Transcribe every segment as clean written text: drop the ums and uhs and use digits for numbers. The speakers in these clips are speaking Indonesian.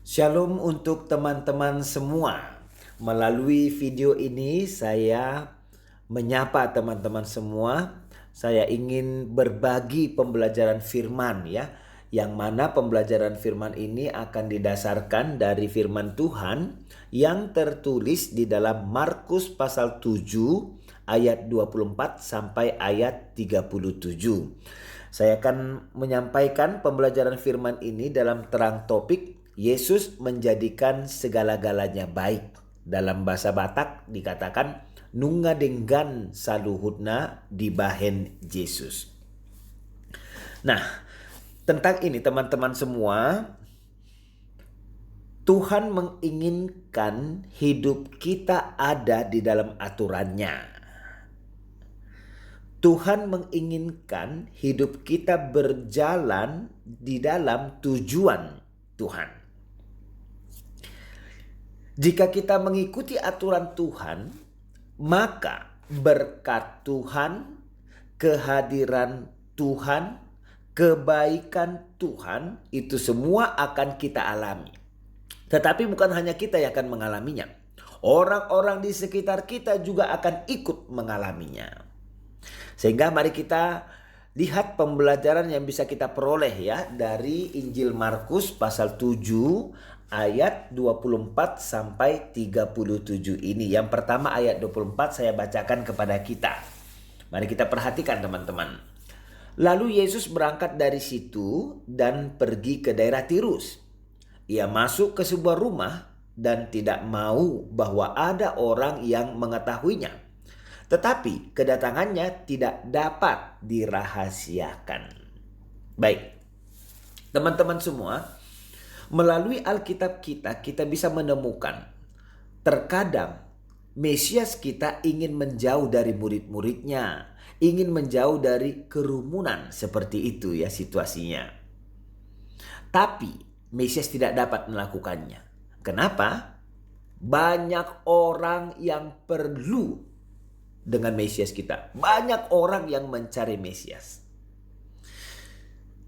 Shalom untuk teman-teman semua. Melalui video ini saya menyapa teman-teman semua. Saya ingin berbagi pembelajaran firman ya. Yang mana pembelajaran firman ini akan didasarkan dari firman Tuhan yang tertulis di dalam Markus pasal 7 ayat 24 sampai ayat 37. Saya akan menyampaikan pembelajaran firman ini dalam terang topik Yesus menjadikan segala-galanya baik. Dalam bahasa Batak dikatakan nungadenggan saluhutna di bahen Yesus. Nah, tentang ini teman-teman semua, Tuhan menginginkan hidup kita ada di dalam aturannya. Tuhan menginginkan hidup kita berjalan di dalam tujuan Tuhan. Jika kita mengikuti aturan Tuhan, maka berkat Tuhan, kehadiran Tuhan, kebaikan Tuhan itu semua akan kita alami. Tetapi bukan hanya kita yang akan mengalaminya. Orang-orang di sekitar kita juga akan ikut mengalaminya. Sehingga mari kita lihat pembelajaran yang bisa kita peroleh ya dari Injil Markus pasal 7 ayat 24 sampai 37 ini. Yang pertama ayat 24 saya bacakan kepada kita. Mari kita perhatikan teman-teman. Lalu Yesus berangkat dari situ dan pergi ke daerah Tirus. Ia masuk ke sebuah rumah dan tidak mau bahwa ada orang yang mengetahuinya. Tetapi kedatangannya tidak dapat dirahasiakan. Baik, teman-teman semua, melalui Alkitab kita bisa menemukan terkadang Mesias kita ingin menjauh dari murid-muridnya, ingin menjauh dari kerumunan seperti itu ya situasinya. Tapi Mesias tidak dapat melakukannya. Kenapa? Banyak orang yang perlu dengan Mesias kita. Banyak orang yang mencari Mesias.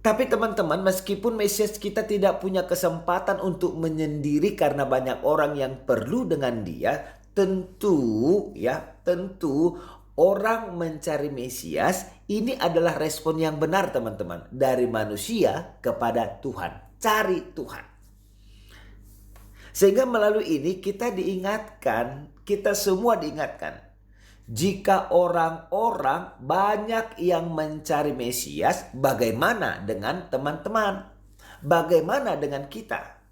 Tapi teman-teman, meskipun Mesias kita tidak punya kesempatan untuk menyendiri karena banyak orang yang perlu dengan dia, tentu orang mencari Mesias ini adalah respon yang benar teman-teman. Dari manusia kepada Tuhan. Cari Tuhan. Sehingga melalui ini kita diingatkan, kita semua diingatkan. Jika orang-orang banyak yang mencari Mesias, bagaimana dengan teman-teman? Bagaimana dengan kita?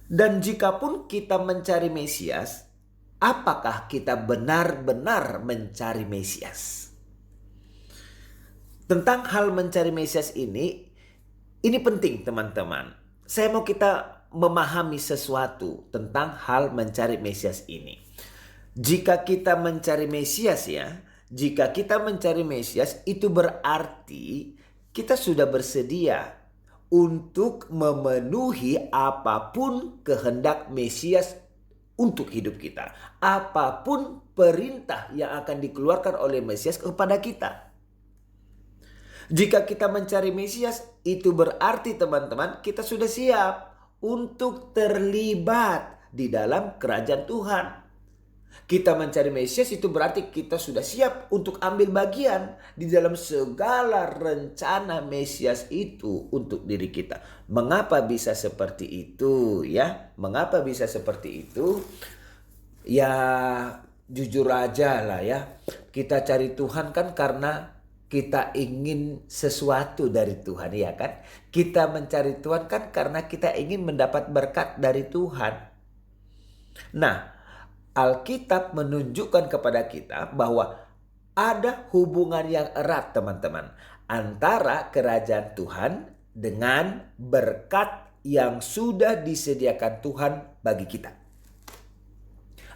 Dan jikapun kita mencari Mesias, apakah kita benar-benar mencari Mesias? Tentang hal mencari Mesias ini penting teman-teman. Saya mau kita memahami sesuatu tentang hal mencari Mesias ini. Jika kita mencari Mesias jika kita mencari Mesias itu berarti kita sudah bersedia untuk memenuhi apapun kehendak Mesias untuk hidup kita. Apapun perintah yang akan dikeluarkan oleh Mesias kepada kita. Jika kita mencari Mesias itu berarti teman-teman kita sudah siap untuk terlibat di dalam kerajaan Tuhan. Kita mencari Mesias itu berarti kita sudah siap untuk ambil bagian di dalam segala rencana Mesias itu untuk diri kita. Mengapa bisa seperti itu ya? Mengapa bisa seperti itu? Ya jujur aja lah ya. Kita cari Tuhan kan karena kita ingin sesuatu dari Tuhan ya kan? Kita mencari Tuhan kan karena kita ingin mendapat berkat dari Tuhan. Nah, Alkitab menunjukkan kepada kita bahwa ada hubungan yang erat teman-teman antara kerajaan Tuhan dengan berkat yang sudah disediakan Tuhan bagi kita.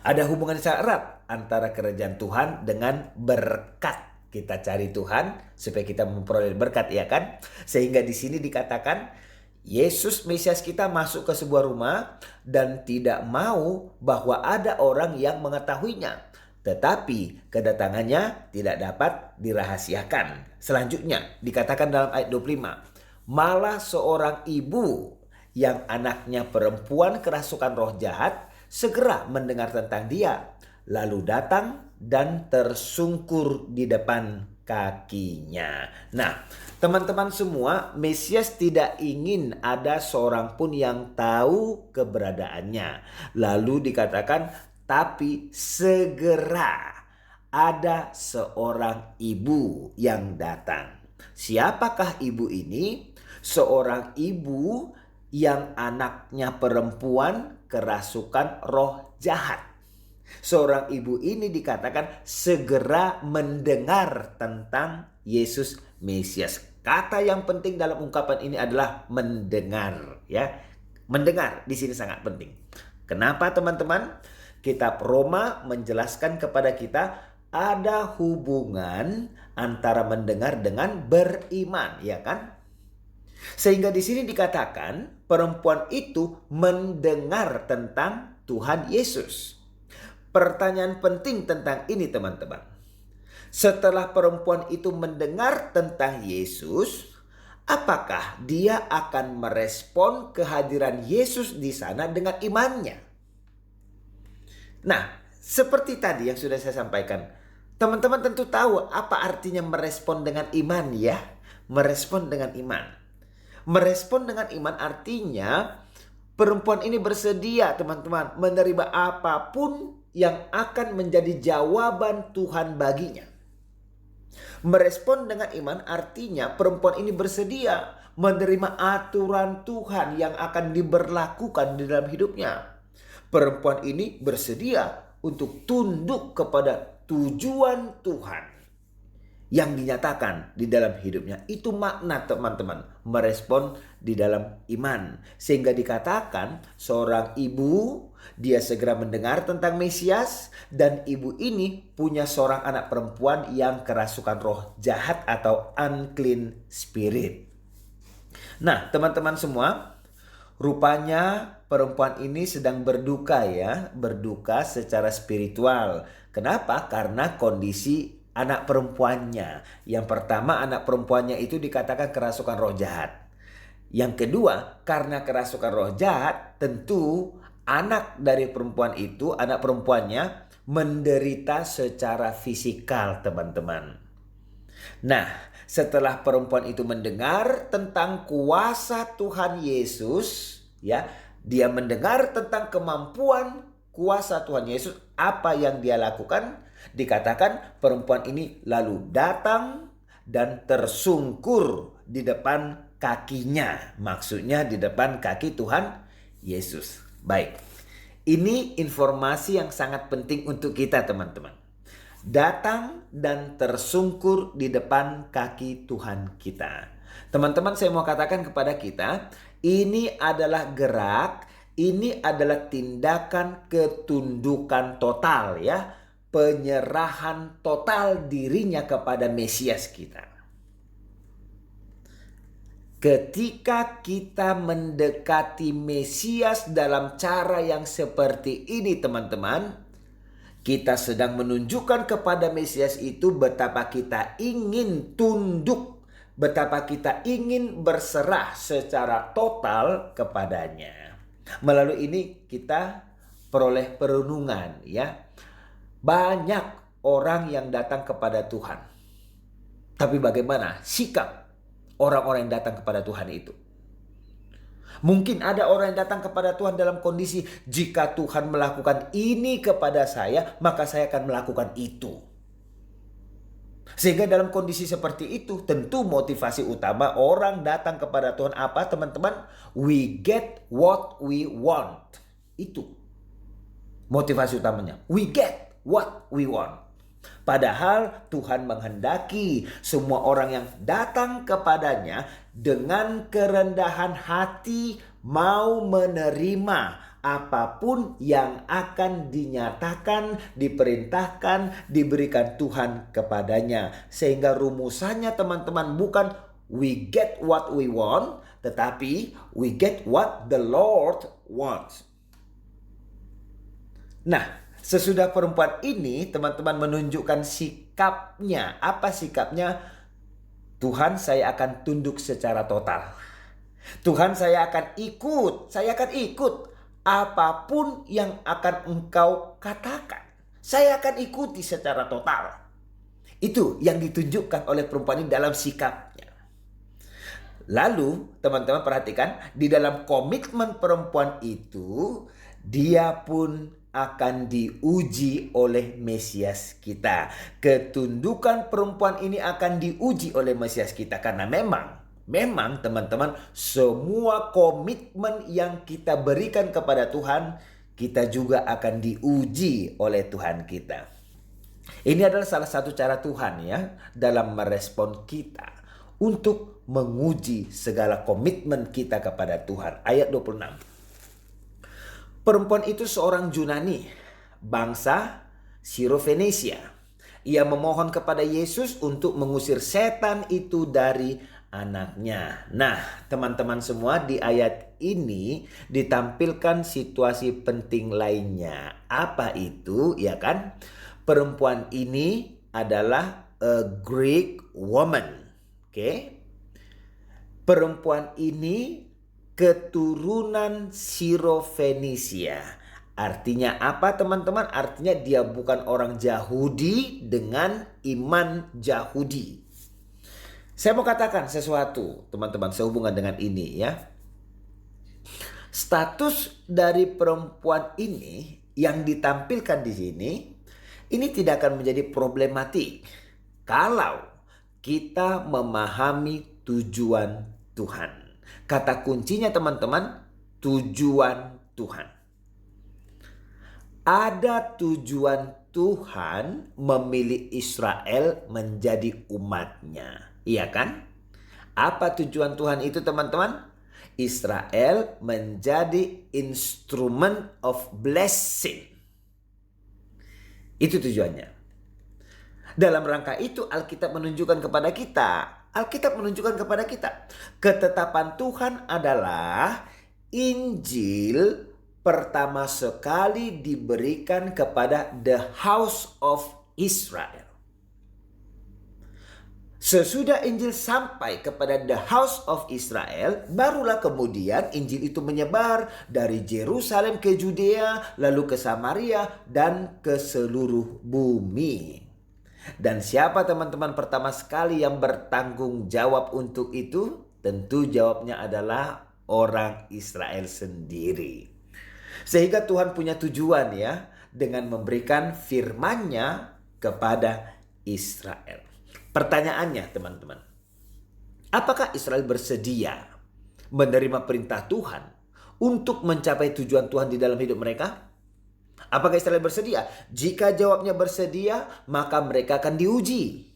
Ada hubungan yang sangat erat antara kerajaan Tuhan dengan berkat. Kita cari Tuhan supaya kita memperoleh berkat ya kan? Sehingga di sini dikatakan Yesus Mesias kita masuk ke sebuah rumah dan tidak mau bahwa ada orang yang mengetahuinya. Tetapi kedatangannya tidak dapat dirahasiakan. Selanjutnya dikatakan dalam ayat 25. Malah seorang ibu yang anaknya perempuan kerasukan roh jahat segera mendengar tentang dia, lalu datang dan tersungkur di depan kakinya. Nah, teman-teman semua, Mesias tidak ingin ada seorang pun yang tahu keberadaannya. Lalu dikatakan, tapi segera ada seorang ibu yang datang. Siapakah ibu ini? Seorang ibu yang anaknya perempuan kerasukan roh jahat. Seorang ibu ini dikatakan segera mendengar tentang Yesus Mesias. Kata yang penting dalam ungkapan ini adalah mendengar, ya. Mendengar di sini sangat penting. Kenapa, teman-teman? Kitab Roma menjelaskan kepada kita ada hubungan antara mendengar dengan beriman, ya kan? Sehingga di sini dikatakan perempuan itu mendengar tentang Tuhan Yesus. Pertanyaan penting tentang ini, teman-teman. Setelah perempuan itu mendengar tentang Yesus, apakah dia akan merespon kehadiran Yesus di sana dengan imannya? Nah, seperti tadi yang sudah saya sampaikan, teman-teman tentu tahu apa artinya merespon dengan iman, ya. Merespon dengan iman. Merespon dengan iman artinya perempuan ini bersedia, teman-teman, menerima apapun yang akan menjadi jawaban Tuhan baginya. Merespon dengan iman artinya perempuan ini bersedia menerima aturan Tuhan yang akan diberlakukan di dalam hidupnya. Perempuan ini bersedia untuk tunduk kepada tujuan Tuhan yang dinyatakan di dalam hidupnya. Itu makna, teman-teman, merespon di dalam iman. Sehingga dikatakan seorang ibu, dia segera mendengar tentang Mesias, dan ibu ini punya seorang anak perempuan yang kerasukan roh jahat atau unclean spirit. Nah, teman-teman semua, rupanya perempuan ini sedang berduka, ya, berduka secara spiritual. Kenapa? Karena kondisi anak perempuannya. Yang pertama, anak perempuannya itu dikatakan kerasukan roh jahat. Yang kedua, karena kerasukan roh jahat, tentu anak dari perempuan itu, anak perempuannya menderita secara fisikal, teman-teman. Nah, setelah perempuan itu mendengar tentang kuasa Tuhan Yesus, ya, dia mendengar tentang kemampuan kuasa Tuhan Yesus, apa yang dia lakukan? Dikatakan perempuan ini lalu datang dan tersungkur di depan kakinya. Maksudnya di depan kaki Tuhan Yesus. Baik, ini informasi yang sangat penting untuk kita, teman-teman. Datang dan tersungkur di depan kaki Tuhan kita. Teman-teman, saya mau katakan kepada kita, ini adalah gerak, ini adalah tindakan ketundukan total, ya. Penyerahan total dirinya kepada Mesias kita. Ketika kita mendekati Mesias dalam cara yang seperti ini, teman-teman, kita sedang menunjukkan kepada Mesias itu betapa kita ingin tunduk, betapa kita ingin berserah secara total kepadanya. Melalui ini kita peroleh perenungan, ya. Banyak orang yang datang kepada Tuhan. Tapi bagaimana sikap orang-orang yang datang kepada Tuhan itu? Mungkin ada orang yang datang kepada Tuhan dalam kondisi, jika Tuhan melakukan ini kepada saya, maka saya akan melakukan itu. Sehingga dalam kondisi seperti itu, tentu motivasi utama orang datang kepada Tuhan apa, teman-teman? We get what we want. Itu motivasi utamanya. We get what we want. Padahal Tuhan menghendaki semua orang yang datang kepadanya dengan kerendahan hati mau menerima apapun yang akan dinyatakan, diperintahkan, diberikan Tuhan kepadanya. Sehingga rumusannya, teman-teman, bukan we get what we want, tetapi we get what the Lord wants. Nah, sesudah perempuan ini, teman-teman, menunjukkan sikapnya. Apa sikapnya? Tuhan, saya akan tunduk secara total. Tuhan, saya akan ikut apapun yang akan engkau katakan. Saya akan ikuti secara total. Itu yang ditunjukkan oleh perempuan ini dalam sikapnya. Lalu teman-teman perhatikan, di dalam komitmen perempuan itu, dia pun akan diuji oleh Mesias kita. Ketundukan perempuan ini akan diuji oleh Mesias kita. Karena memang teman-teman, semua komitmen yang kita berikan kepada Tuhan, kita juga akan diuji oleh Tuhan kita. Ini adalah salah satu cara Tuhan ya dalam merespon kita untuk menguji segala komitmen kita kepada Tuhan. Ayat 26. Perempuan itu seorang Yunani, bangsa Sirofenisia. Ia memohon kepada Yesus untuk mengusir setan itu dari anaknya. Nah, teman-teman semua, di ayat ini ditampilkan situasi penting lainnya. Apa itu? Ya kan? Perempuan ini adalah a Greek woman. Oke. Perempuan ini keturunan Sirofenisia. Artinya apa teman-teman? Artinya dia bukan orang Yahudi dengan iman Yahudi. Saya mau katakan sesuatu teman-teman sehubungan dengan ini ya. Status dari perempuan ini yang ditampilkan di sini, ini tidak akan menjadi problematik kalau kita memahami tujuan Tuhan. Kata kuncinya teman-teman, tujuan Tuhan. Ada tujuan Tuhan memilih Israel menjadi umatnya. Iya kan? Apa tujuan Tuhan itu teman-teman? Israel menjadi instrument of blessing. Itu tujuannya. Dalam rangka itu Alkitab menunjukkan kepada kita. Ketetapan Tuhan adalah Injil pertama sekali diberikan kepada the house of Israel. Sesudah Injil sampai kepada the house of Israel, barulah kemudian Injil itu menyebar dari Yerusalem ke Judea, lalu ke Samaria, dan ke seluruh bumi. Dan siapa teman-teman pertama sekali yang bertanggung jawab untuk itu? Tentu jawabnya adalah orang Israel sendiri. Sehingga Tuhan punya tujuan ya, dengan memberikan firman-Nya kepada Israel. Pertanyaannya teman-teman, apakah Israel bersedia menerima perintah Tuhan untuk mencapai tujuan Tuhan di dalam hidup mereka? Apakah Israel bersedia? Jika jawabnya bersedia, maka mereka akan diuji.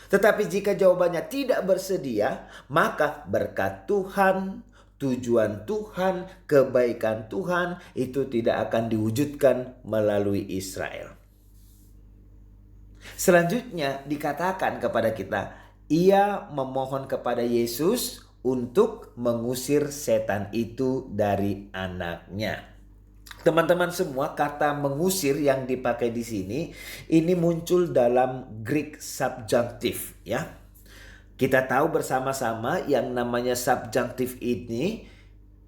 Tetapi jika jawabannya tidak bersedia, maka berkat Tuhan, tujuan Tuhan, kebaikan Tuhan itu tidak akan diwujudkan melalui Israel. Selanjutnya dikatakan kepada kita, ia memohon kepada Yesus untuk mengusir setan itu dari anaknya. Teman-teman semua, kata mengusir yang dipakai di sini ini muncul dalam Greek subjunctive ya. Kita tahu bersama-sama yang namanya subjunctive ini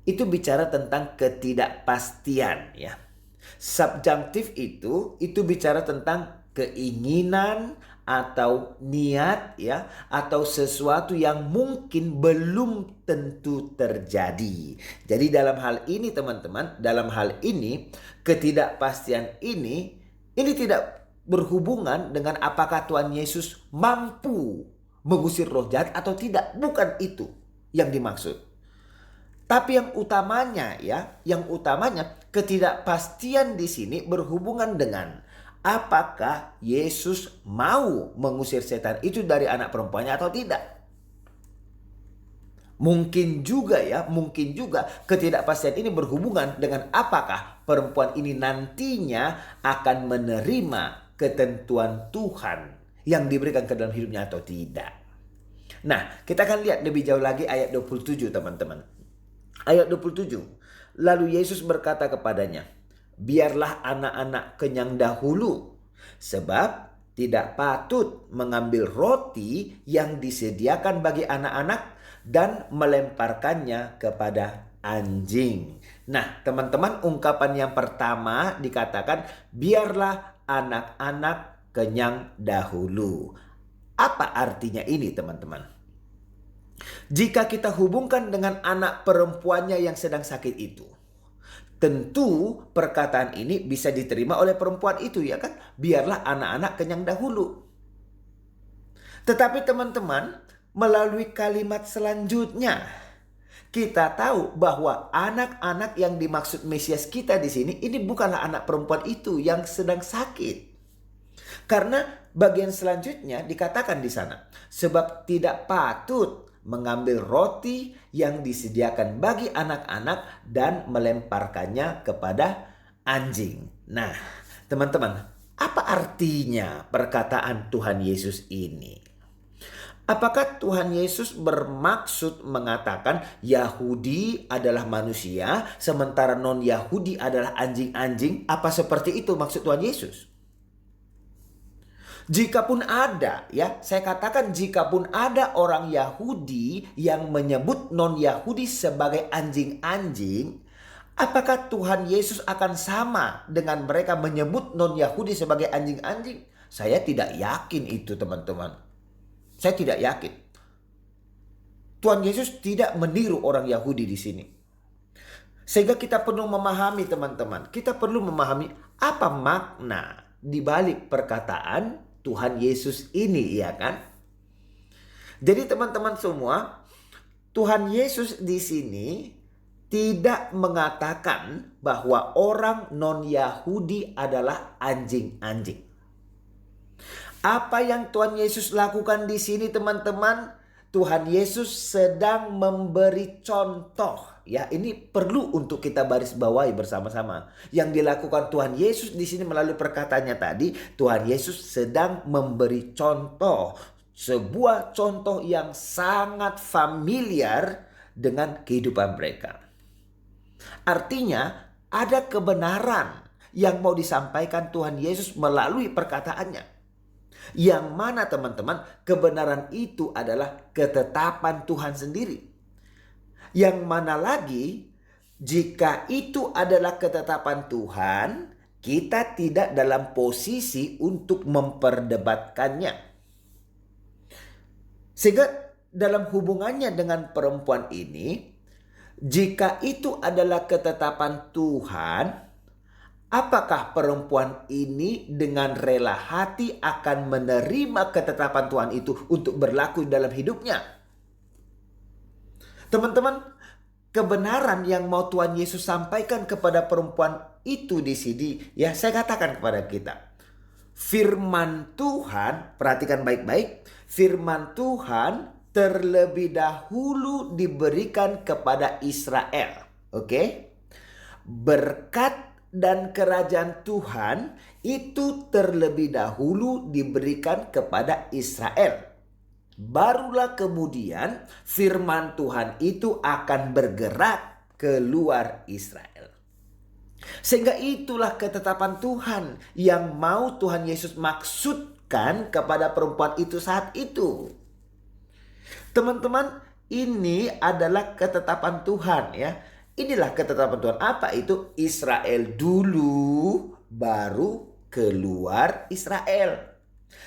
itu bicara tentang ketidakpastian ya. Subjunctive itu bicara tentang keinginan atau niat ya, atau sesuatu yang mungkin belum tentu terjadi. Jadi dalam hal ini teman-teman, ketidakpastian ini tidak berhubungan dengan apakah Tuhan Yesus mampu mengusir roh jahat atau tidak. Bukan itu yang dimaksud. Tapi yang utamanya ketidakpastian di sini berhubungan dengan apakah Yesus mau mengusir setan itu dari anak perempuannya atau tidak. Mungkin juga ketidakpastian ini berhubungan dengan apakah perempuan ini nantinya akan menerima ketentuan Tuhan yang diberikan ke dalam hidupnya atau tidak. Nah, kita akan lihat lebih jauh lagi ayat 27 teman-teman. Ayat 27. Lalu Yesus berkata kepadanya, biarlah anak-anak kenyang dahulu, sebab tidak patut mengambil roti yang disediakan bagi anak-anak dan melemparkannya kepada anjing. Nah, teman-teman, ungkapan yang pertama dikatakan, biarlah anak-anak kenyang dahulu. Apa artinya ini, teman-teman? Jika kita hubungkan dengan anak perempuannya yang sedang sakit itu, tentu perkataan ini bisa diterima oleh perempuan itu, ya kan? Biarlah anak-anak kenyang dahulu. Tetapi teman-teman, melalui kalimat selanjutnya, kita tahu bahwa anak-anak yang dimaksud Mesias kita di sini, ini bukanlah anak perempuan itu yang sedang sakit. Karena bagian selanjutnya dikatakan di sana, sebab tidak patut mengambil roti yang disediakan bagi anak-anak dan melemparkannya kepada anjing. Nah, teman-teman, apa artinya perkataan Tuhan Yesus ini? Apakah Tuhan Yesus bermaksud mengatakan Yahudi adalah manusia, sementara non-Yahudi adalah anjing-anjing? Apa seperti itu maksud Tuhan Yesus? Jikapun ada, ya, saya katakan jikapun ada orang Yahudi yang menyebut non-Yahudi sebagai anjing-anjing, apakah Tuhan Yesus akan sama dengan mereka menyebut non-Yahudi sebagai anjing-anjing? Saya tidak yakin itu, teman-teman. Saya tidak yakin. Tuhan Yesus tidak meniru orang Yahudi di sini. Sehingga kita perlu memahami, teman-teman. Kita perlu memahami apa makna di balik perkataan Tuhan Yesus ini, ya kan? Jadi teman-teman semua, Tuhan Yesus di sini tidak mengatakan bahwa orang non-Yahudi adalah anjing-anjing. Apa yang Tuhan Yesus lakukan di sini, teman-teman? Tuhan Yesus sedang memberi contoh. Ya, ini perlu untuk kita baris bawahi bersama-sama. Yang dilakukan Tuhan Yesus di sini melalui perkataannya tadi, Tuhan Yesus sedang memberi contoh. Sebuah contoh yang sangat familiar dengan kehidupan mereka. Artinya, ada kebenaran yang mau disampaikan Tuhan Yesus melalui perkataannya. Yang mana, teman-teman, kebenaran itu adalah ketetapan Tuhan sendiri. Yang mana lagi, jika itu adalah ketetapan Tuhan, kita tidak dalam posisi untuk memperdebatkannya. Sehingga dalam hubungannya dengan perempuan ini, jika itu adalah ketetapan Tuhan, apakah perempuan ini dengan rela hati akan menerima ketetapan Tuhan itu untuk berlaku dalam hidupnya? Teman-teman, kebenaran yang mau Tuhan Yesus sampaikan kepada perempuan itu di sini, ya, saya katakan kepada kita. Firman Tuhan, perhatikan baik-baik, firman Tuhan terlebih dahulu diberikan kepada Israel. Oke? Berkat dan kerajaan Tuhan itu terlebih dahulu diberikan kepada Israel. Barulah kemudian firman Tuhan itu akan bergerak keluar Israel. Sehingga itulah ketetapan Tuhan yang mau Tuhan Yesus maksudkan kepada perempuan itu saat itu. Teman-teman, ini adalah ketetapan Tuhan, ya. Inilah ketetapan Tuhan. Apa itu? Israel dulu, baru keluar Israel.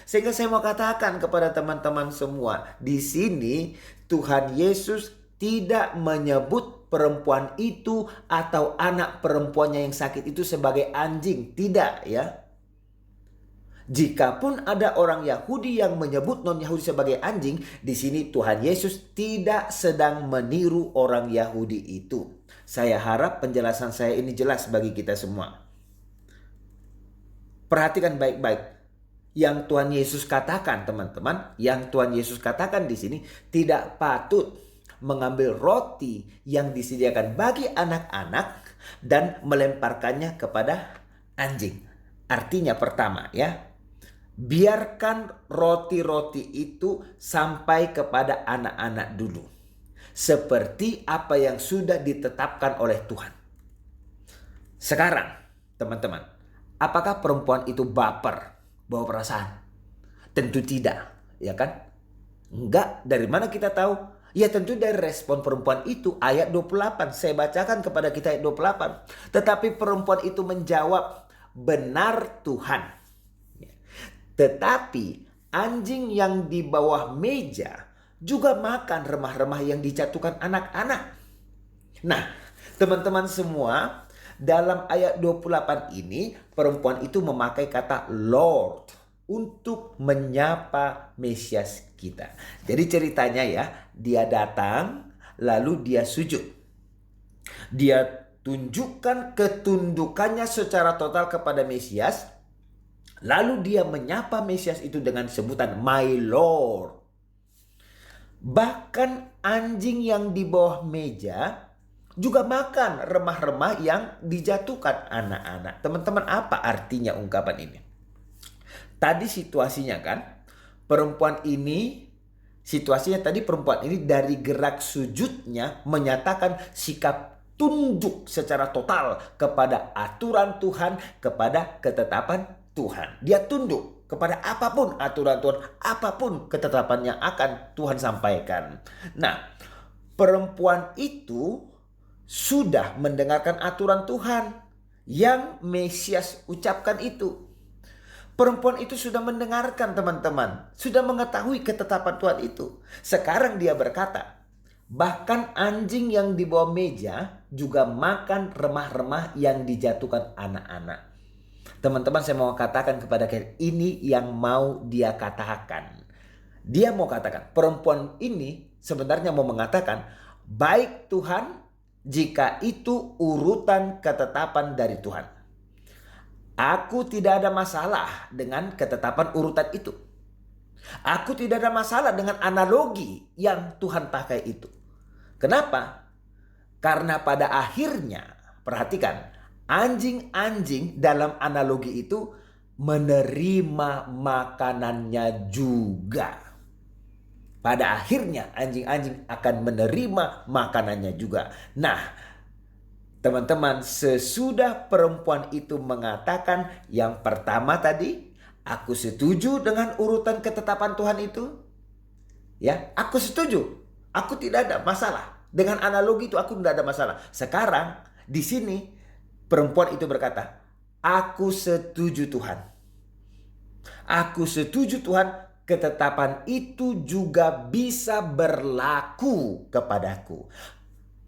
Sehingga saya mau katakan kepada teman-teman semua, di sini Tuhan Yesus tidak menyebut perempuan itu atau anak perempuannya yang sakit itu sebagai anjing. Tidak, ya. Jikapun ada orang Yahudi yang menyebut non-Yahudi sebagai anjing, di sini Tuhan Yesus tidak sedang meniru orang Yahudi itu. Saya harap penjelasan saya ini jelas bagi kita semua. Perhatikan baik-baik. Yang Tuhan Yesus katakan, teman-teman, yang Tuhan Yesus katakan di sini, tidak patut mengambil roti yang disediakan bagi anak-anak dan melemparkannya kepada anjing. Artinya pertama, ya, biarkan roti-roti itu sampai kepada anak-anak dulu. Seperti apa yang sudah ditetapkan oleh Tuhan. Sekarang, teman-teman, apakah perempuan itu baper, bawa perasaan? Tentu tidak, ya kan? Enggak, dari mana kita tahu? Ya tentu dari respon perempuan itu, ayat 28. Saya bacakan kepada kita ayat 28. Tetapi perempuan itu menjawab, benar Tuhan. Tetapi anjing yang di bawah meja juga makan remah-remah yang dijatuhkan anak-anak. Nah, teman-teman semua, dalam ayat 28 ini perempuan itu memakai kata Lord untuk menyapa Mesias kita. Jadi ceritanya ya, dia datang lalu dia sujud. Dia tunjukkan ketundukannya secara total kepada Mesias. Lalu dia menyapa Mesias itu dengan sebutan My Lord. Bahkan anjing yang di bawah meja juga makan remah-remah yang dijatuhkan anak-anak. Teman-teman, apa artinya ungkapan ini? Tadi situasinya kan, situasinya tadi perempuan ini dari gerak sujudnya menyatakan sikap tunduk secara total kepada aturan Tuhan, kepada ketetapan Tuhan. Dia tunduk kepada apapun aturan Tuhan, apapun ketetapan yang akan Tuhan sampaikan. Nah, perempuan itu sudah mendengarkan aturan Tuhan yang Mesias ucapkan itu. Perempuan itu sudah mendengarkan, teman-teman. Sudah mengetahui ketetapan Tuhan itu. Sekarang dia berkata, bahkan anjing yang di bawah meja juga makan remah-remah yang dijatuhkan anak-anak. Teman-teman, saya mau katakan kepada kalian, ini yang mau dia katakan. Dia mau katakan, perempuan ini sebenarnya mau mengatakan, baik Tuhan, jika itu urutan ketetapan dari Tuhan. Aku tidak ada masalah dengan ketetapan urutan itu. Aku tidak ada masalah dengan analogi yang Tuhan pakai itu. Kenapa? Karena pada akhirnya, perhatikan, anjing-anjing dalam analogi itu menerima makanannya juga. Pada akhirnya anjing-anjing akan menerima makanannya juga. Nah, teman-teman, sesudah perempuan itu mengatakan yang pertama tadi, aku setuju dengan urutan ketetapan Tuhan itu. Ya, aku setuju. Aku tidak ada masalah. Dengan analogi itu aku tidak ada masalah. Sekarang di sini perempuan itu berkata, aku setuju Tuhan. Aku setuju Tuhan, ketetapan itu juga bisa berlaku kepadaku.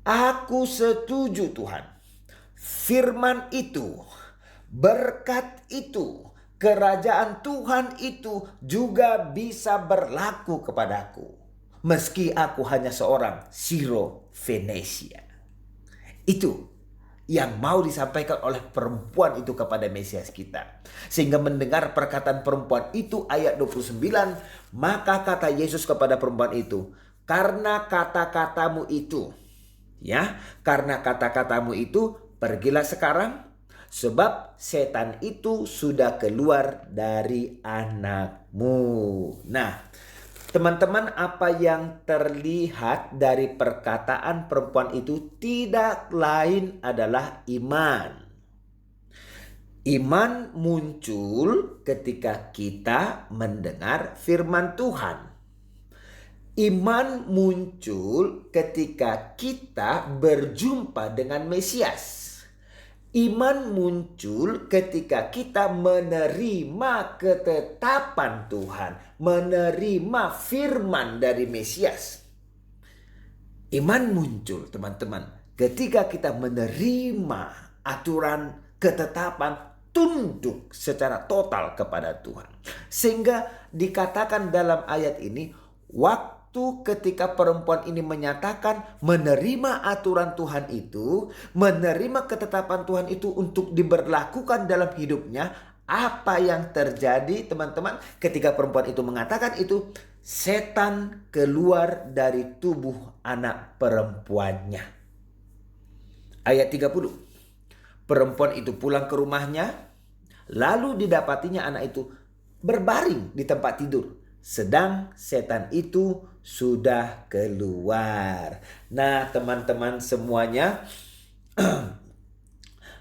Aku setuju Tuhan. Firman itu, berkat itu, kerajaan Tuhan itu juga bisa berlaku kepadaku. Meski aku hanya seorang Siro Venesia. Itu yang mau disampaikan oleh perempuan itu kepada Mesias kita. Sehingga mendengar perkataan perempuan itu ayat 29. Maka kata Yesus kepada perempuan itu, karena kata-katamu itu. Ya, karena kata-katamu itu, pergilah sekarang, sebab setan itu sudah keluar dari anakmu. Nah, teman-teman, apa yang terlihat dari perkataan perempuan itu tidak lain adalah iman. Iman muncul ketika kita mendengar firman Tuhan. Iman muncul ketika kita berjumpa dengan Mesias. Iman muncul ketika kita menerima ketetapan Tuhan, menerima firman dari Mesias. Iman muncul, teman-teman, ketika kita menerima aturan, ketetapan, tunduk secara total kepada Tuhan. Sehingga dikatakan dalam ayat ini, waktu ketika perempuan ini menyatakan menerima aturan Tuhan itu, menerima ketetapan Tuhan itu untuk diberlakukan dalam hidupnya, apa yang terjadi, teman-teman? Ketika perempuan itu mengatakan itu, setan keluar dari tubuh anak perempuannya. Ayat 30. Perempuan itu pulang ke rumahnya, lalu didapatinya anak itu berbaring di tempat tidur, sedang setan itu sudah keluar. Nah, teman-teman semuanya,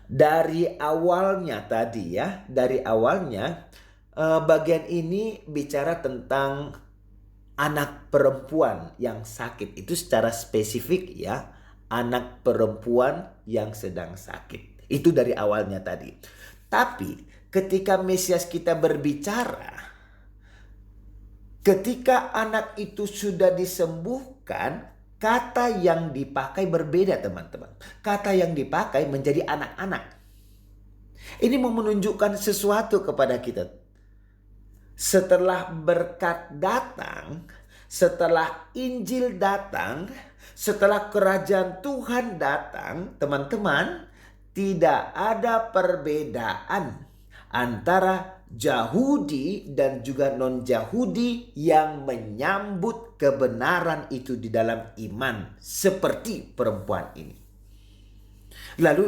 dari awalnya tadi ya, dari awalnya bagian ini bicara tentang anak perempuan yang sakit. Itu secara spesifik ya, anak perempuan yang sedang sakit. Itu dari awalnya tadi. Tapi ketika Mesias kita berbicara, ketika anak itu sudah disembuhkan, kata yang dipakai berbeda teman-teman. Kata yang dipakai menjadi anak-anak. Ini mau menunjukkan sesuatu kepada kita. Setelah berkat datang, setelah Injil datang, setelah kerajaan Tuhan datang, teman-teman, tidak ada perbedaan antara Yahudi dan juga non-Yahudi yang menyambut kebenaran itu di dalam iman seperti perempuan ini. Lalu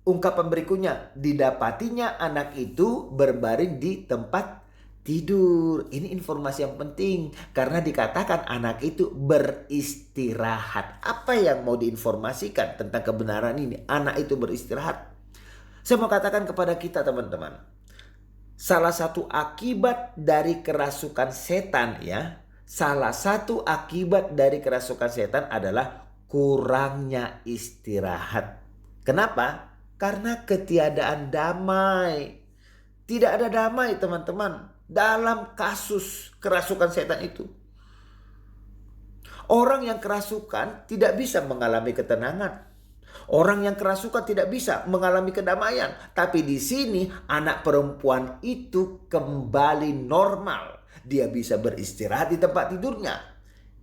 ungkapan berikutnya, didapatinya anak itu berbaring di tempat tidur. Ini informasi yang penting karena dikatakan anak itu beristirahat. Apa yang mau diinformasikan tentang kebenaran ini? Anak itu beristirahat. Saya mau katakan kepada kita teman-teman, salah satu akibat dari kerasukan setan ya, salah satu akibat dari kerasukan setan adalah kurangnya istirahat. Kenapa? Karena ketiadaan damai. Tidak ada damai teman-teman dalam kasus kerasukan setan itu. Orang yang kerasukan tidak bisa mengalami ketenangan. Orang yang kerasukan tidak bisa mengalami kedamaian. Tapi di sini anak perempuan itu kembali normal. Dia bisa beristirahat di tempat tidurnya.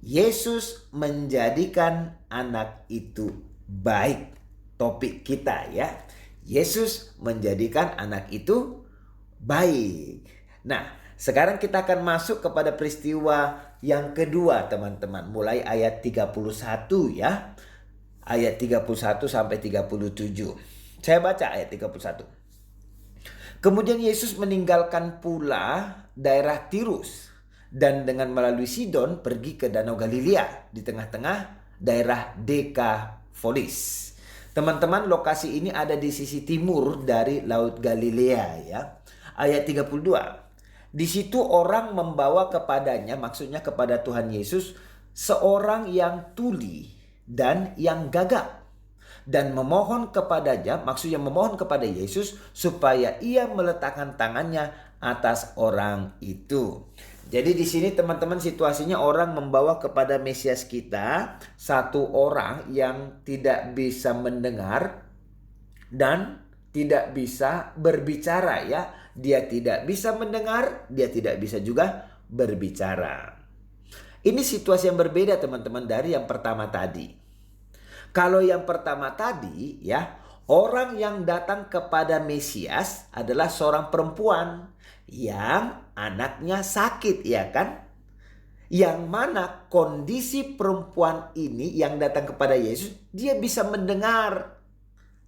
Yesus menjadikan anak itu baik. Topik kita ya. Yesus menjadikan anak itu baik. Nah, sekarang kita akan masuk kepada peristiwa yang kedua teman-teman. Mulai ayat 31 ya. Ayat 31 sampai 37. Saya baca ayat 31. Kemudian Yesus meninggalkan pula daerah Tirus dan dengan melalui Sidon pergi ke Danau Galilea di tengah-tengah daerah Dekapolis. Teman-teman, lokasi ini ada di sisi timur dari Laut Galilea ya. Ayat 32. Di situ orang membawa kepadanya, maksudnya kepada Tuhan Yesus, seorang yang tuli dan yang gagap, dan memohon kepadanya, maksudnya memohon kepada Yesus supaya ia meletakkan tangannya atas orang itu. Jadi di sini teman-teman situasinya orang membawa kepada Mesias kita satu orang yang tidak bisa mendengar dan tidak bisa berbicara ya. Dia tidak bisa mendengar, dia tidak bisa juga berbicara. Ini situasi yang berbeda teman-teman dari yang pertama tadi. Kalau yang pertama tadi ya, orang yang datang kepada Mesias adalah seorang perempuan yang anaknya sakit ya kan? Yang mana kondisi perempuan ini yang datang kepada Yesus, dia bisa mendengar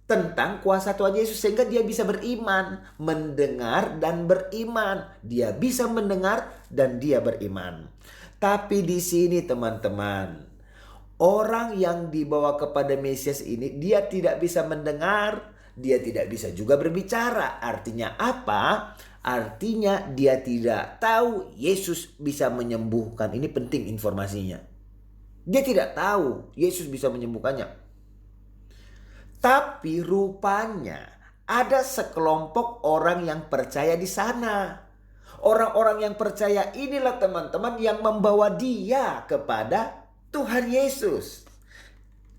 tentang kuasa Tuhan Yesus sehingga dia bisa beriman, mendengar dan beriman. Dia bisa mendengar dan dia beriman. Tapi di sini teman-teman, orang yang dibawa kepada Mesias ini dia tidak bisa mendengar, dia tidak bisa juga berbicara. Artinya apa? Artinya dia tidak tahu Yesus bisa menyembuhkan. Ini penting informasinya. Dia tidak tahu Yesus bisa menyembuhkannya. Tapi rupanya ada sekelompok orang yang percaya di sana. Orang-orang yang percaya inilah teman-teman yang membawa dia kepada Tuhan Yesus.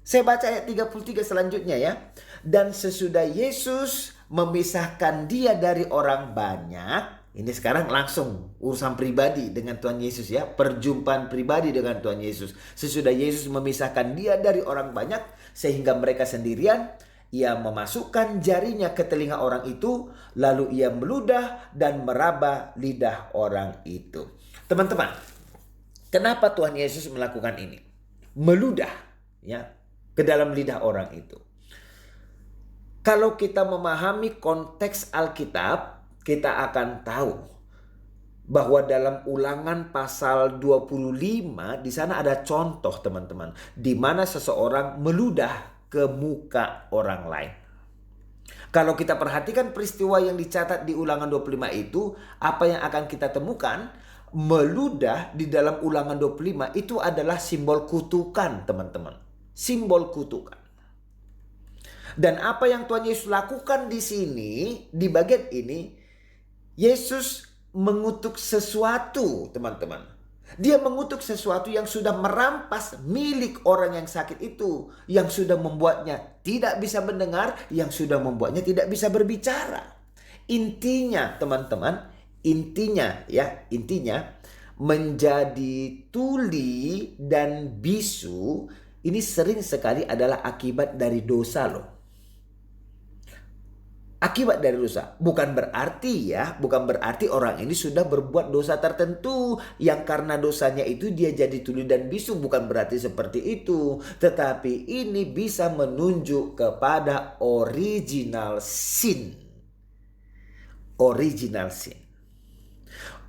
Saya baca ayat 33 selanjutnya ya. Dan sesudah Yesus memisahkan dia dari orang banyak. Ini sekarang langsung urusan pribadi dengan Tuhan Yesus ya. Perjumpaan pribadi dengan Tuhan Yesus. Sesudah Yesus memisahkan dia dari orang banyak sehingga mereka sendirian. Ia memasukkan jarinya ke telinga orang itu. Lalu ia meludah dan meraba lidah orang itu. Teman-teman, kenapa Tuhan Yesus melakukan ini? Meludah ya ke dalam lidah orang itu. Kalau kita memahami konteks Alkitab, kita akan tahu bahwa dalam Ulangan pasal 25 di sana ada contoh teman-teman, di mana seseorang meludah ke muka orang lain. Kalau kita perhatikan peristiwa yang dicatat di Ulangan 25 itu, apa yang akan kita temukan? Meludah di dalam Ulangan 25 itu adalah simbol kutukan, teman-teman. Simbol kutukan. Dan apa yang Tuhan Yesus lakukan di sini, di bagian ini, Yesus mengutuk sesuatu, teman-teman. Dia mengutuk sesuatu yang sudah merampas milik orang yang sakit itu, yang sudah membuatnya tidak bisa mendengar, yang sudah membuatnya tidak bisa berbicara. Intinya, teman-teman, intinya menjadi tuli dan bisu ini sering sekali adalah akibat dari dosa loh. Akibat dari dosa. Bukan berarti orang ini sudah berbuat dosa tertentu yang karena dosanya itu dia jadi tuli dan bisu. Bukan berarti seperti itu. Tetapi ini bisa menunjuk kepada original sin. Original sin.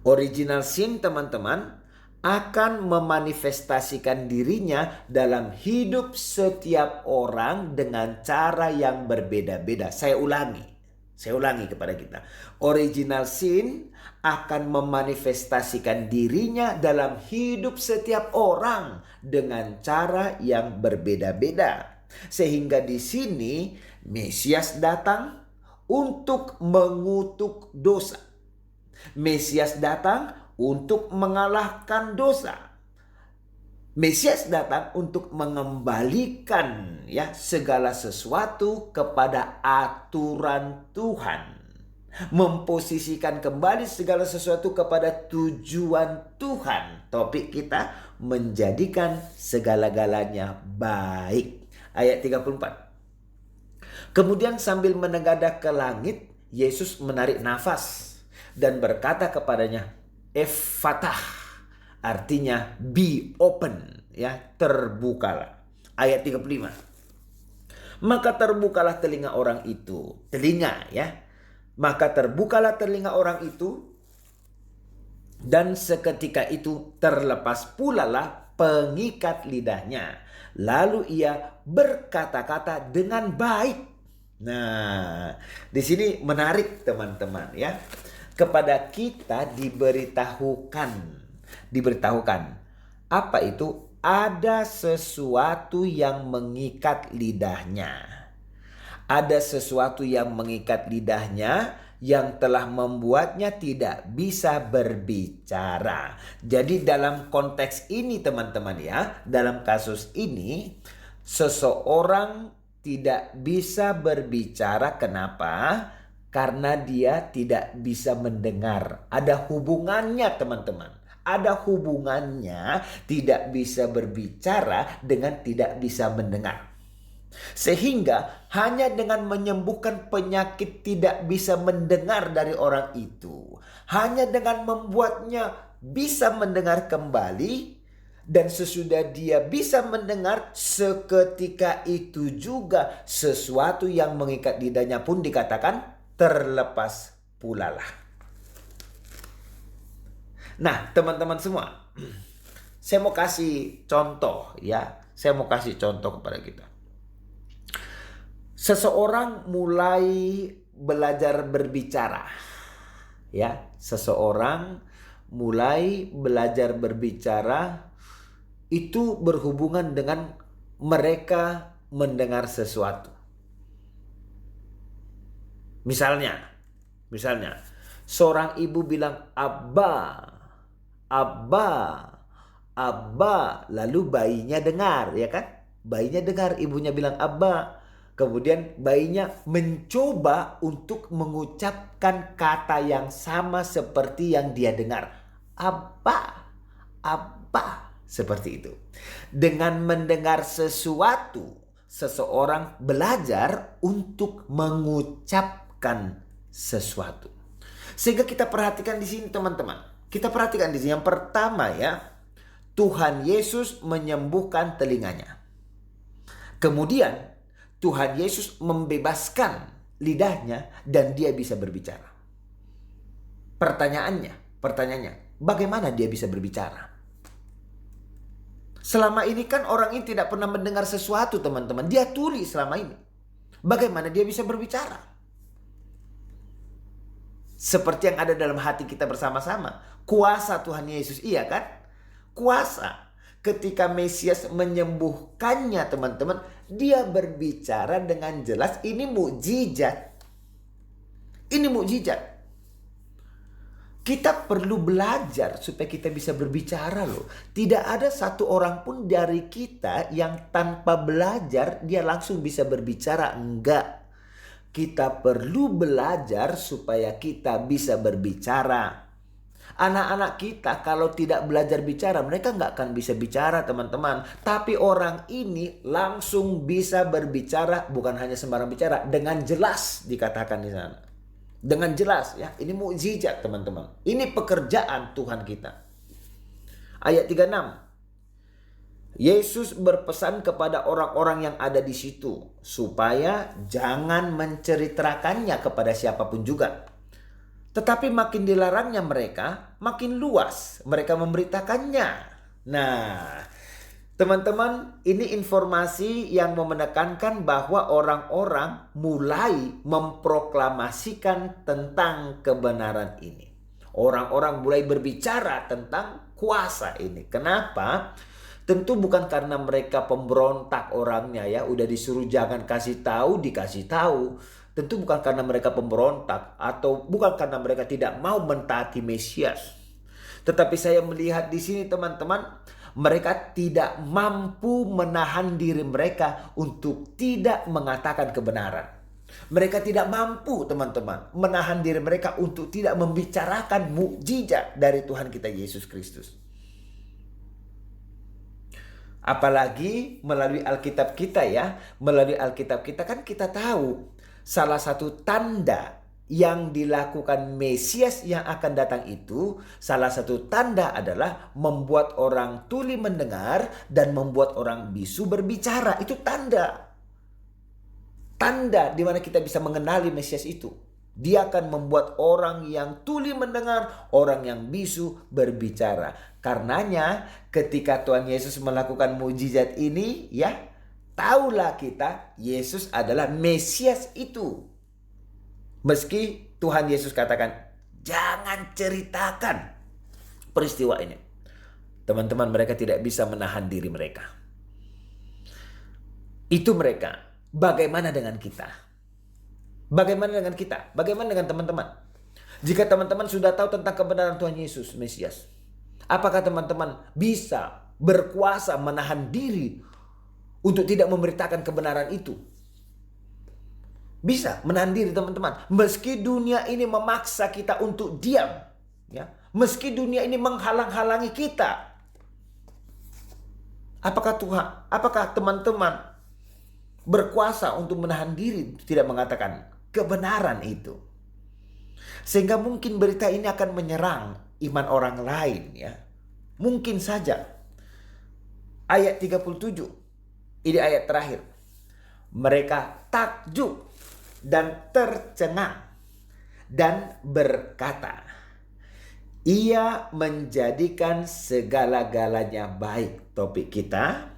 Original sin, teman-teman, akan memanifestasikan dirinya dalam hidup setiap orang dengan cara yang berbeda-beda. Saya ulangi kepada kita. Original sin akan memanifestasikan dirinya dalam hidup setiap orang dengan cara yang berbeda-beda. Sehingga di sini Mesias datang untuk mengutuk dosa. Mesias datang untuk mengalahkan dosa. Mesias datang untuk mengembalikan segala sesuatu kepada aturan Tuhan. Memposisikan kembali segala sesuatu kepada tujuan Tuhan. Topik kita menjadikan segala-galanya baik. Ayat 34. Kemudian sambil menengadah ke langit, Yesus menarik nafas dan berkata kepadanya, Efatah. Artinya be open, terbukalah. Ayat 35. Maka terbukalah telinga orang itu. Maka terbukalah telinga orang itu, dan seketika itu terlepas pula lah pengikat lidahnya. Lalu ia berkata-kata dengan baik. Nah, di sini menarik, teman-teman, kepada kita diberitahukan apa itu? Ada sesuatu yang mengikat lidahnya. Ada sesuatu yang mengikat lidahnya yang telah membuatnya tidak bisa berbicara. Jadi dalam konteks ini, teman-teman, dalam kasus ini seseorang tidak bisa berbicara. Kenapa? Karena dia tidak bisa mendengar. Ada hubungannya, teman-teman. Ada hubungannya tidak bisa berbicara dengan tidak bisa mendengar. Sehingga hanya dengan menyembuhkan penyakit tidak bisa mendengar dari orang itu, hanya dengan membuatnya bisa mendengar kembali, dan sesudah dia bisa mendengar, seketika itu juga sesuatu yang mengikat lidahnya pun dikatakan terlepas pula lah. Nah, teman-teman semua, saya mau kasih contoh Saya mau kasih contoh kepada kita. Seseorang mulai belajar berbicara. Seseorang mulai belajar berbicara itu berhubungan dengan mereka mendengar sesuatu. Misalnya, seorang ibu bilang Abba, lalu bayinya dengar, Bayinya dengar, ibunya bilang Abba. Kemudian bayinya mencoba untuk mengucapkan kata yang sama seperti yang dia dengar. Abba, seperti itu. Dengan mendengar sesuatu, seseorang belajar untuk mengucapkan sesuatu. Sehingga kita perhatikan di sini, teman-teman. Kita perhatikan di sini yang pertama, Tuhan Yesus menyembuhkan telinganya. Kemudian Tuhan Yesus membebaskan lidahnya dan dia bisa berbicara. Pertanyaannya, bagaimana dia bisa berbicara? Selama ini kan orang ini tidak pernah mendengar sesuatu, teman-teman. Dia tuli selama ini. bagaimana dia bisa berbicara? Seperti yang ada dalam hati kita bersama-sama. Kuasa Tuhan Yesus, iya kan? Kuasa. Ketika Mesias menyembuhkannya teman-teman, dia berbicara dengan jelas. Ini mukjizat. Ini mukjizat. Kita perlu belajar supaya kita bisa berbicara loh. Tidak ada satu orang pun dari kita yang tanpa belajar dia langsung bisa berbicara. Enggak. Kita perlu belajar supaya kita bisa berbicara. Anak-anak kita kalau tidak belajar bicara, mereka nggak akan bisa bicara teman-teman. Tapi orang ini langsung bisa berbicara, bukan hanya sembarang bicara, dengan jelas dikatakan di sana. Dengan jelas ya, ini mukjizat teman-teman. Ini pekerjaan Tuhan kita. Ayat 36. Yesus berpesan kepada orang-orang yang ada di situ supaya jangan menceritakannya kepada siapapun juga. Tetapi makin dilarangnya mereka, makin luas mereka memberitakannya. Nah, teman-teman, ini informasi yang mau menekankan bahwa orang-orang mulai memproklamasikan tentang kebenaran ini. Orang-orang mulai berbicara tentang kuasa ini. Kenapa? Tentu bukan karena mereka pemberontak orangnya ya, udah disuruh jangan kasih tahu, dikasih tahu. Tentu bukan karena mereka pemberontak atau bukan karena mereka tidak mau mentaati Mesias. Tetapi saya melihat di sini teman-teman, mereka tidak mampu menahan diri mereka untuk tidak mengatakan kebenaran. Mereka tidak mampu teman-teman menahan diri mereka untuk tidak membicarakan mukjizat dari Tuhan kita Yesus Kristus. Apalagi melalui Alkitab kita ya, melalui Alkitab kita kan kita tahu salah satu tanda yang dilakukan Mesias yang akan datang itu, salah satu tanda adalah membuat orang tuli mendengar dan membuat orang bisu berbicara. Itu tanda. Tanda di mana kita bisa mengenali Mesias itu. Dia akan membuat orang yang tuli mendengar, orang yang bisu berbicara. Karenanya ketika Tuhan Yesus melakukan mukjizat ini ya, taulah kita Yesus adalah Mesias itu. Meski Tuhan Yesus katakan jangan ceritakan peristiwa ini. Teman-teman, mereka tidak bisa menahan diri mereka. Itu mereka. Bagaimana dengan kita? Bagaimana dengan kita? Bagaimana dengan teman-teman? Jika teman-teman sudah tahu tentang kebenaran Tuhan Yesus, Mesias, apakah teman-teman bisa berkuasa menahan diri untuk tidak memberitakan kebenaran itu? Bisa menahan diri teman-teman. Meski dunia ini memaksa kita untuk diam. Ya. Meski dunia ini menghalang-halangi kita. Apakah teman-teman berkuasa untuk menahan diri tidak mengatakan kebenaran itu? Sehingga mungkin berita ini akan menyerang iman orang lain ya. Mungkin saja. Ayat 37. Ini ayat terakhir. Mereka takjub dan tercengang dan berkata, ia menjadikan segala-galanya baik. Topik kita,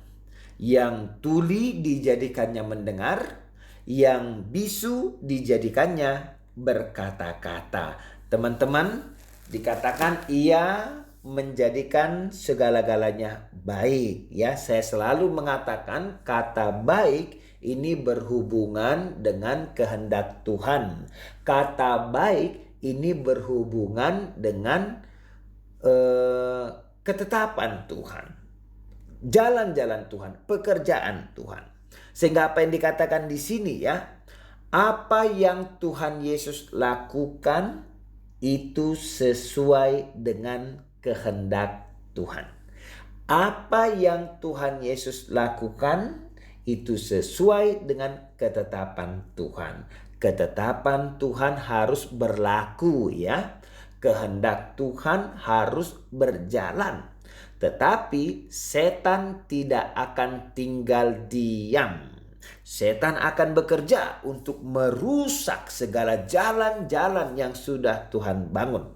yang tuli dijadikannya mendengar, yang bisu dijadikannya berkata-kata. Teman-teman, dikatakan ia menjadikan segala-galanya baik. Ya, saya selalu mengatakan kata baik ini berhubungan dengan kehendak Tuhan. Kata baik ini berhubungan dengan ketetapan Tuhan. Jalan-jalan Tuhan, pekerjaan Tuhan. Sehingga apa yang dikatakan di sini ya, apa yang Tuhan Yesus lakukan itu sesuai dengan kehendak Tuhan. Apa yang Tuhan Yesus lakukan itu sesuai dengan ketetapan Tuhan. Ketetapan Tuhan harus berlaku ya. Kehendak Tuhan harus berjalan. Tetapi setan tidak akan tinggal diam. Setan akan bekerja untuk merusak segala jalan-jalan yang sudah Tuhan bangun.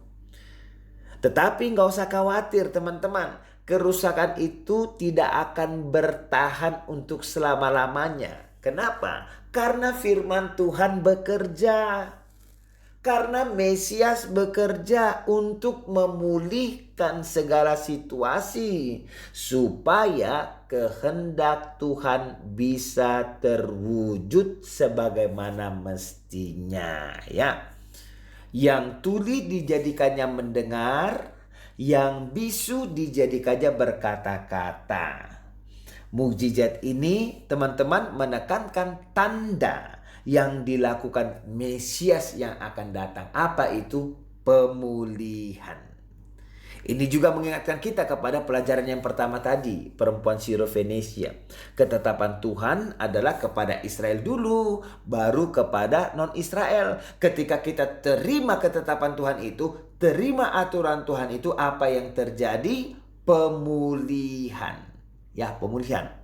Tetapi nggak usah khawatir teman-teman. Kerusakan itu tidak akan bertahan untuk selama-lamanya. Kenapa? Karena firman Tuhan bekerja. Karena Mesias bekerja untuk memulihkan segala situasi supaya kehendak Tuhan bisa terwujud sebagaimana mestinya, ya. Yang tuli dijadikannya mendengar, yang bisu dijadikannya berkata-kata. Mukjizat ini teman-teman menekankan tanda yang dilakukan Mesias yang akan datang. Apa itu? Pemulihan. Ini juga mengingatkan kita kepada pelajaran yang pertama tadi, perempuan Sirofenesia. Ketetapan Tuhan adalah kepada Israel dulu, baru kepada non-Israel. Ketika kita terima ketetapan Tuhan itu, terima aturan Tuhan itu, apa yang terjadi? Pemulihan. Ya, pemulihan.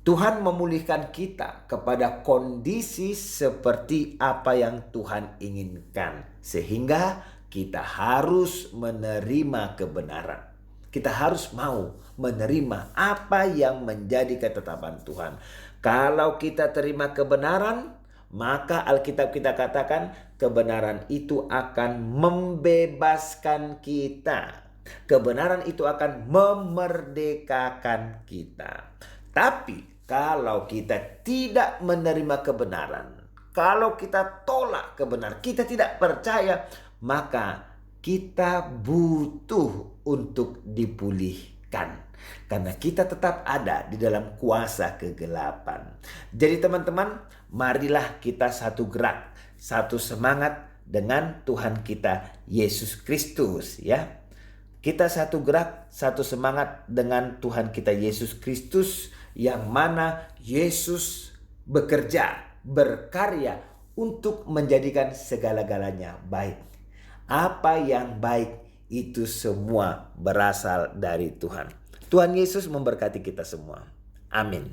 Tuhan memulihkan kita kepada kondisi seperti apa yang Tuhan inginkan. Sehingga kita harus menerima kebenaran. Kita harus mau menerima apa yang menjadi ketetapan Tuhan. Kalau kita terima kebenaran, maka Alkitab kita katakan kebenaran itu akan membebaskan kita. Kebenaran itu akan memerdekakan kita. Tapi kalau kita tidak menerima kebenaran, kalau kita tolak kebenaran, kita tidak percaya, maka kita butuh untuk dipulihkan. Karena kita tetap ada di dalam kuasa kegelapan. Jadi teman-teman, marilah kita satu gerak, satu semangat dengan Tuhan kita Yesus Kristus, ya. Kita satu gerak, satu semangat dengan Tuhan kita Yesus Kristus, yang mana Yesus bekerja, berkarya untuk menjadikan segala-galanya baik. Apa yang baik itu semua berasal dari Tuhan. Tuhan Yesus memberkati kita semua. Amin.